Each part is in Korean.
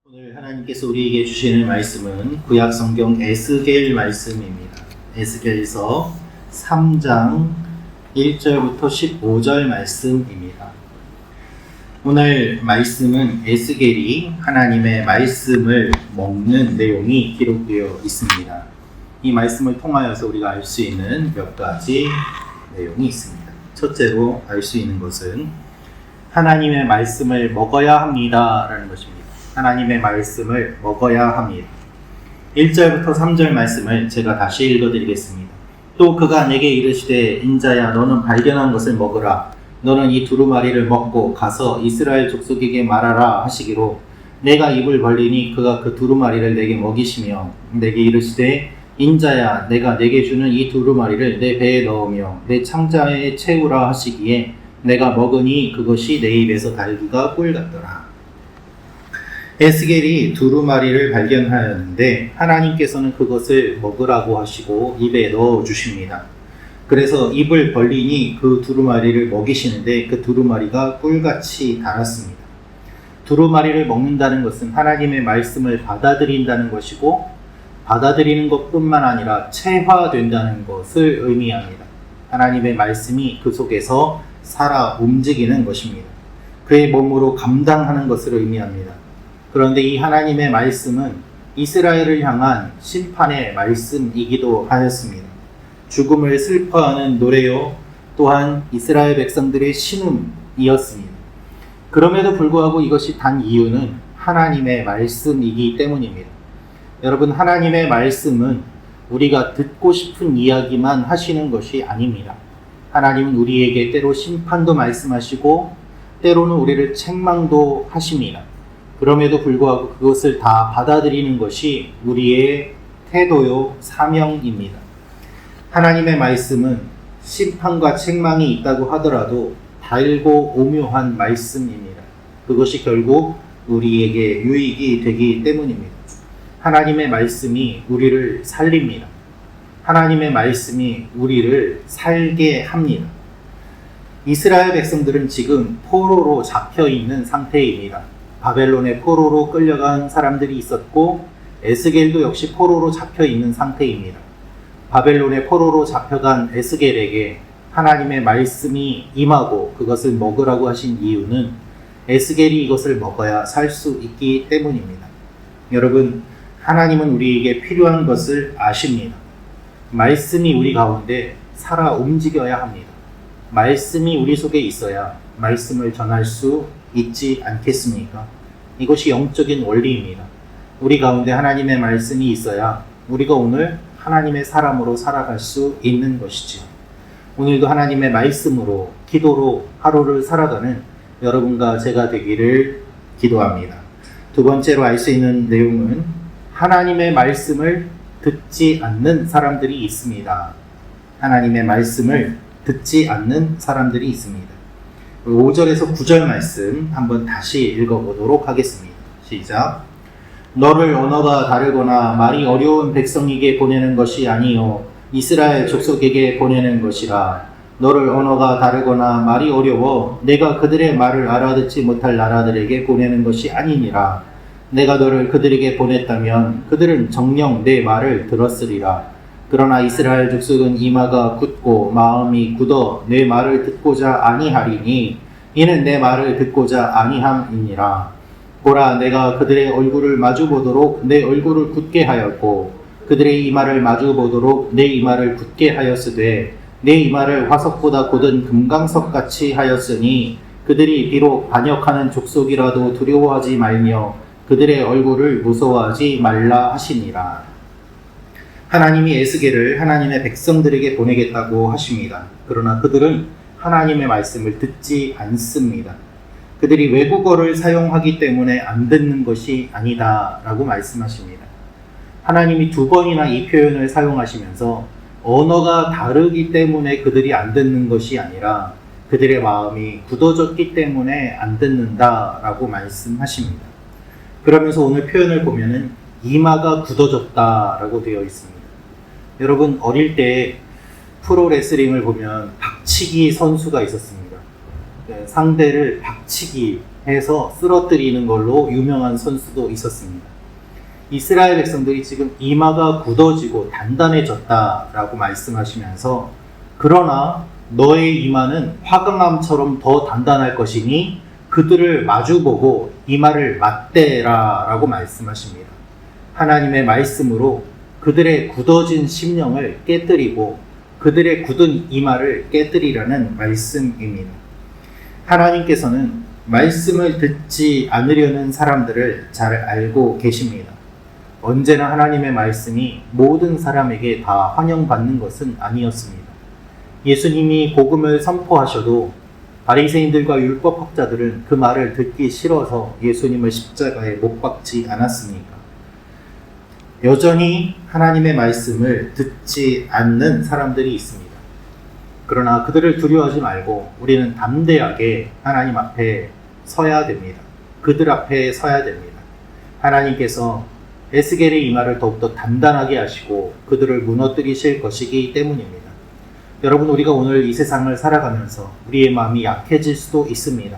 오늘 하나님께서 우리에게 주시는 말씀은 구약 성경 에스겔 말씀입니다. 에스겔서 3장 1절부터 15절 말씀입니다. 오늘 말씀은 에스겔이 하나님의 말씀을 먹는 내용이 기록되어 있습니다. 이 말씀을 통하여서 우리가 알 수 있는 몇 가지 내용이 있습니다. 첫째로 알 수 있는 것은 하나님의 말씀을 먹어야 합니다 라는 것입니다. 하나님의 말씀을 먹어야 합니다. 1절부터 3절 말씀을 제가 다시 읽어드리겠습니다. 또 그가 내게 이르시되 인자야 너는 발견한 것을 먹으라. 너는 이 두루마리를 먹고 가서 이스라엘 족속에게 말하라 하시기로 내가 입을 벌리니 그가 그 두루마리를 내게 먹이시며 내게 이르시되 인자야 내가 내게 주는 이 두루마리를 내 배에 넣으며 내 창자에 채우라 하시기에 내가 먹으니 그것이 내 입에서 달기가 꿀 같더라. 에스겔이 두루마리를 발견하였는데 하나님께서는 그것을 먹으라고 하시고 입에 넣어 주십니다. 그래서 입을 벌리니 그 두루마리를 먹이시는데 그 두루마리가 꿀같이 달았습니다. 두루마리를 먹는다는 것은 하나님의 말씀을 받아들인다는 것이고 받아들이는 것뿐만 아니라 체화된다는 것을 의미합니다. 하나님의 말씀이 그 속에서 살아 움직이는 것입니다. 그의 몸으로 감당하는 것을 의미합니다. 그런데 이 하나님의 말씀은 이스라엘을 향한 심판의 말씀이기도 하였습니다. 죽음을 슬퍼하는 노래요, 또한 이스라엘 백성들의 신음이었습니다. 그럼에도 불구하고 이것이 단 이유는 하나님의 말씀이기 때문입니다. 여러분, 하나님의 말씀은 우리가 듣고 싶은 이야기만 하시는 것이 아닙니다. 하나님은 우리에게 때로 심판도 말씀하시고 때로는 우리를 책망도 하십니다. 그럼에도 불구하고 그것을 다 받아들이는 것이 우리의 태도요, 사명입니다. 하나님의 말씀은 심판과 책망이 있다고 하더라도 달고 오묘한 말씀입니다. 그것이 결국 우리에게 유익이 되기 때문입니다. 하나님의 말씀이 우리를 살립니다. 하나님의 말씀이 우리를 살게 합니다. 이스라엘 백성들은 지금 포로로 잡혀 있는 상태입니다. 바벨론의 포로로 끌려간 사람들이 있었고 에스겔도 역시 포로로 잡혀 있는 상태입니다. 바벨론의 포로로 잡혀간 에스겔에게 하나님의 말씀이 임하고 그것을 먹으라고 하신 이유는 에스겔이 이것을 먹어야 살 수 있기 때문입니다. 여러분, 하나님은 우리에게 필요한 것을 아십니다. 말씀이 우리 가운데 살아 움직여야 합니다. 말씀이 우리 속에 있어야 말씀을 전할 수 있지 않겠습니까? 이것이 영적인 원리입니다. 우리 가운데 하나님의 말씀이 있어야 우리가 오늘 하나님의 사람으로 살아갈 수 있는 것이지요. 오늘도 하나님의 말씀으로, 기도로 하루를 살아가는 여러분과 제가 되기를 기도합니다. 두 번째로 알 수 있는 내용은 하나님의 말씀을 듣지 않는 사람들이 있습니다. 하나님의 말씀을 듣지 않는 사람들이 있습니다. 5절에서 9절 말씀 한번 다시 읽어보도록 하겠습니다. 시작. 너를 언어가 다르거나 말이 어려운 백성에게 보내는 것이 아니요 이스라엘 족속에게 보내는 것이라. 너를 언어가 다르거나 말이 어려워 내가 그들의 말을 알아듣지 못할 나라들에게 보내는 것이 아니니라. 내가 너를 그들에게 보냈다면 그들은 정녕 내 말을 들었으리라. 그러나 이스라엘 족속은 이마가 굳고 마음이 굳어 내 말을 듣고자 아니하리니 이는 내 말을 듣고자 아니함이니라. 보라, 내가 그들의 얼굴을 마주보도록 내 얼굴을 굳게 하였고 그들의 이마를 마주보도록 내 이마를 굳게 하였으되 내 이마를 화석보다 곧은 금강석같이 하였으니 그들이 비록 반역하는 족속이라도 두려워하지 말며 그들의 얼굴을 무서워하지 말라 하시니라. 하나님이 에스겔을 하나님의 백성들에게 보내겠다고 하십니다. 그러나 그들은 하나님의 말씀을 듣지 않습니다. 그들이 외국어를 사용하기 때문에 안 듣는 것이 아니다 라고 말씀하십니다. 하나님이 두 번이나 이 표현을 사용하시면서 언어가 다르기 때문에 그들이 안 듣는 것이 아니라 그들의 마음이 굳어졌기 때문에 안 듣는다 라고 말씀하십니다. 그러면서 오늘 표현을 보면은 이마가 굳어졌다 라고 되어 있습니다. 여러분, 어릴 때 프로레슬링을 보면 박치기 선수가 있었습니다. 상대를 박치기 해서 쓰러뜨리는 걸로 유명한 선수도 있었습니다. 이스라엘 백성들이 지금 이마가 굳어지고 단단해졌다라고 말씀하시면서 그러나 너의 이마는 화강암처럼 더 단단할 것이니 그들을 마주보고 이마를 맞대라 라고 말씀하십니다. 하나님의 말씀으로 그들의 굳어진 심령을 깨뜨리고 그들의 굳은 이마를 깨뜨리라는 말씀입니다. 하나님께서는 말씀을 듣지 않으려는 사람들을 잘 알고 계십니다. 언제나 하나님의 말씀이 모든 사람에게 다 환영받는 것은 아니었습니다. 예수님이 복음을 선포하셔도 바리새인들과 율법학자들은 그 말을 듣기 싫어서 예수님을 십자가에 못 박지 않았습니까? 여전히 하나님의 말씀을 듣지 않는 사람들이 있습니다. 그러나 그들을 두려워하지 말고 우리는 담대하게 하나님 앞에 서야 됩니다. 그들 앞에 서야 됩니다. 하나님께서 에스겔의 이마를 더욱더 단단하게 하시고 그들을 무너뜨리실 것이기 때문입니다. 여러분, 우리가 오늘 이 세상을 살아가면서 우리의 마음이 약해질 수도 있습니다.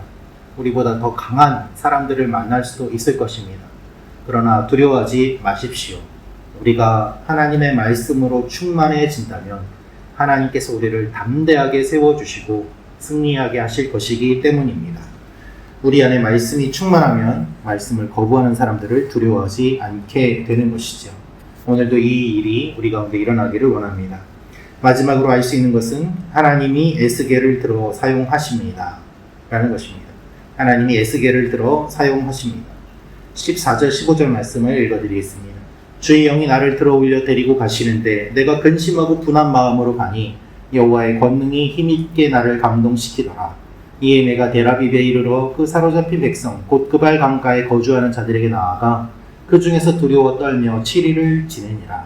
우리보다 더 강한 사람들을 만날 수도 있을 것입니다. 그러나 두려워하지 마십시오. 우리가 하나님의 말씀으로 충만해진다면 하나님께서 우리를 담대하게 세워주시고 승리하게 하실 것이기 때문입니다. 우리 안에 말씀이 충만하면 말씀을 거부하는 사람들을 두려워하지 않게 되는 것이죠. 오늘도 이 일이 우리 가운데 일어나기를 원합니다. 마지막으로 알 수 있는 것은 하나님이 에스겔을 들어 사용하십니다 라는 것입니다. 하나님이 에스겔을 들어 사용하십니다. 14절 15절 말씀을 읽어드리겠습니다. 주의 영이 나를 들어 올려 데리고 가시는데 내가 근심하고 분한 마음으로 가니 여호와의 권능이 힘있게 나를 감동시키더라. 이에 내가 데라비브에 이르러 그 사로잡힌 백성 곧 그발 강가에 거주하는 자들에게 나아가 그 중에서 두려워 떨며 7일을 지내니라.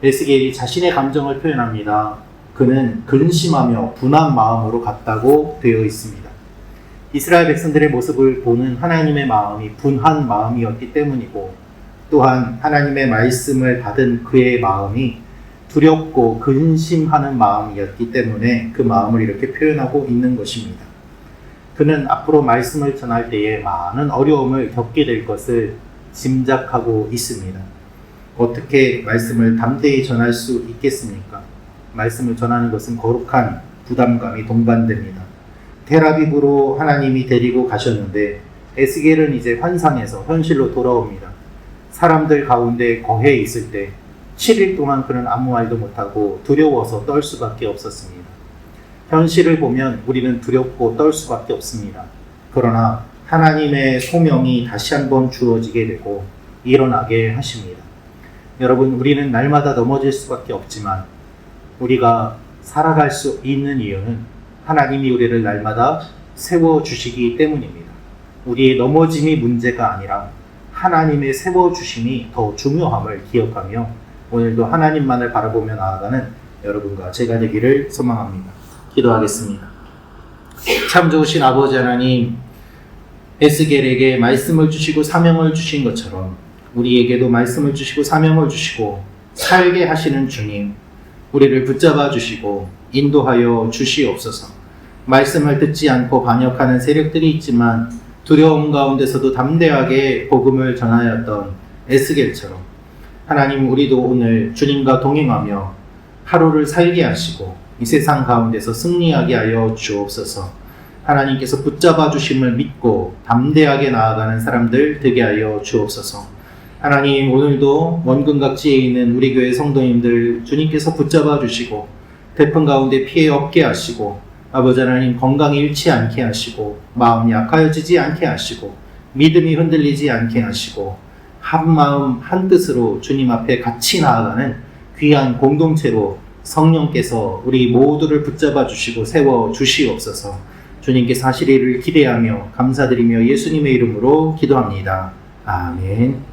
에스겔이 자신의 감정을 표현합니다. 그는 근심하며 분한 마음으로 갔다고 되어 있습니다. 이스라엘 백성들의 모습을 보는 하나님의 마음이 분한 마음이었기 때문이고 또한 하나님의 말씀을 받은 그의 마음이 두렵고 근심하는 마음이었기 때문에 그 마음을 이렇게 표현하고 있는 것입니다. 그는 앞으로 말씀을 전할 때에 많은 어려움을 겪게 될 것을 짐작하고 있습니다. 어떻게 말씀을 담대히 전할 수 있겠습니까? 말씀을 전하는 것은 거룩한 부담감이 동반됩니다. 텔아비브로 하나님이 데리고 가셨는데 에스겔은 이제 환상에서 현실로 돌아옵니다. 사람들 가운데 거해 있을 때 7일 동안 그는 아무 말도 못하고 두려워서 떨 수밖에 없었습니다. 현실을 보면 우리는 두렵고 떨 수밖에 없습니다. 그러나 하나님의 소명이 다시 한번 주어지게 되고 일어나게 하십니다. 여러분, 우리는 날마다 넘어질 수밖에 없지만 우리가 살아갈 수 있는 이유는 하나님이 우리를 날마다 세워주시기 때문입니다. 우리의 넘어짐이 문제가 아니라 하나님의 세워주심이 더 중요함을 기억하며 오늘도 하나님만을 바라보며 나아가는 여러분과 제가 되기를 소망합니다. 기도하겠습니다. 참 좋으신 아버지 하나님, 에스겔에게 말씀을 주시고 사명을 주신 것처럼 우리에게도 말씀을 주시고 사명을 주시고 살게 하시는 주님, 우리를 붙잡아 주시고 인도하여 주시옵소서. 말씀을 듣지 않고 반역하는 세력들이 있지만 두려움 가운데서도 담대하게 복음을 전하였던 에스겔처럼 하나님, 우리도 오늘 주님과 동행하며 하루를 살게 하시고 이 세상 가운데서 승리하게 하여 주옵소서. 하나님께서 붙잡아 주심을 믿고 담대하게 나아가는 사람들 되게 하여 주옵소서. 하나님, 오늘도 원근각지에 있는 우리 교회 성도님들 주님께서 붙잡아 주시고 태풍 가운데 피해 없게 하시고 아버지 하나님, 건강이 잃지 않게 하시고 마음이 약하여지지 않게 하시고 믿음이 흔들리지 않게 하시고 한 마음 한 뜻으로 주님 앞에 같이 나아가는 귀한 공동체로 성령께서 우리 모두를 붙잡아 주시고 세워 주시옵소서. 주님께서 하실 일을 기대하며 감사드리며 예수님의 이름으로 기도합니다. 아멘.